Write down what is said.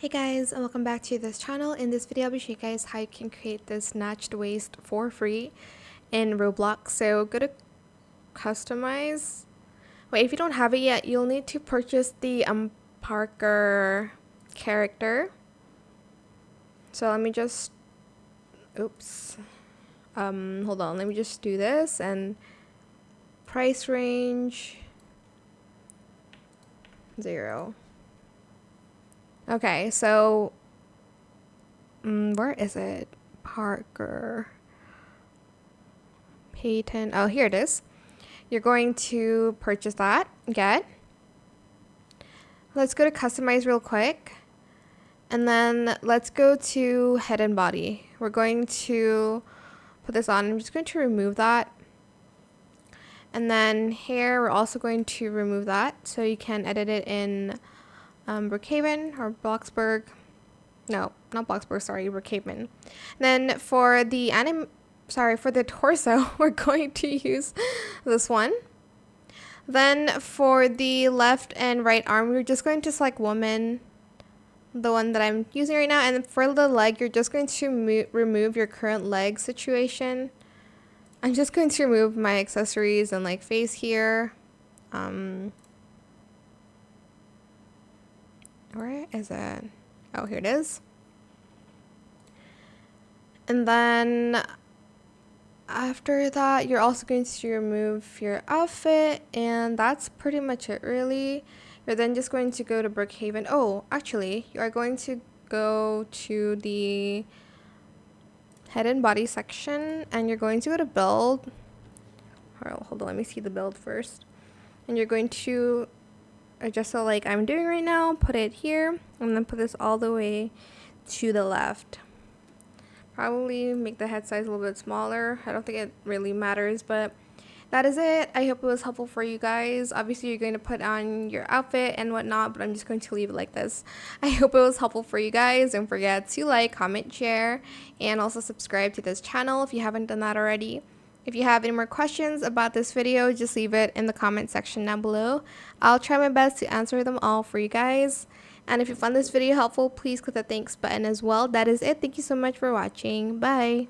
Hey guys, and welcome back to this channel. In this video, I'll be showing you guys how you can create this snatched waist for free in Roblox. So go to customize. Wait, if you don't have it yet, you'll need to purchase the Parker character. So let me just, hold on, let me just do this. And price range 0. Okay, so where is it? Parker Payton. Oh, here it is. You're going to purchase that. Let's go to customize real quick. And then let's go to head and body. We're going to put this on. I'm just going to remove that. And then hair, we're also going to remove that. So you can edit it in Brookhaven or Bloxburg. No, not Bloxburg, sorry, Brookhaven. Then for the for the torso, we're going to use this one. Then for the left and right arm, we're just going to select woman, the one that I'm using right now. And for the leg, you're just going to remove your current leg situation. I'm just going to remove my accessories and like face here. Where is it? Oh, here it is. And then after that, you're also going to remove your outfit, and that's pretty much it really. You're then just going to go to Brookhaven. Oh, actually, you are going to go to the head and body section, and you're going to go to build. Hold on, let me see the build first. And you're going to adjust it like I'm doing right now, put it here, and then put this all the way to the left. Probably make the head size a little bit smaller. I don't think it really matters, but that is it. I hope it was helpful for you guys. Obviously, you're going to put on your outfit and whatnot, but I'm just going to leave it like this. I hope it was helpful for you guys. Don't forget to like, comment, share, and also subscribe to this channel if you haven't done that already. If you have any more questions about this video, just leave it in the comment section down below. I'll try my best to answer them all for you guys. And if you found this video helpful, please click the thanks button as well. That is it. Thank you so much for watching. Bye.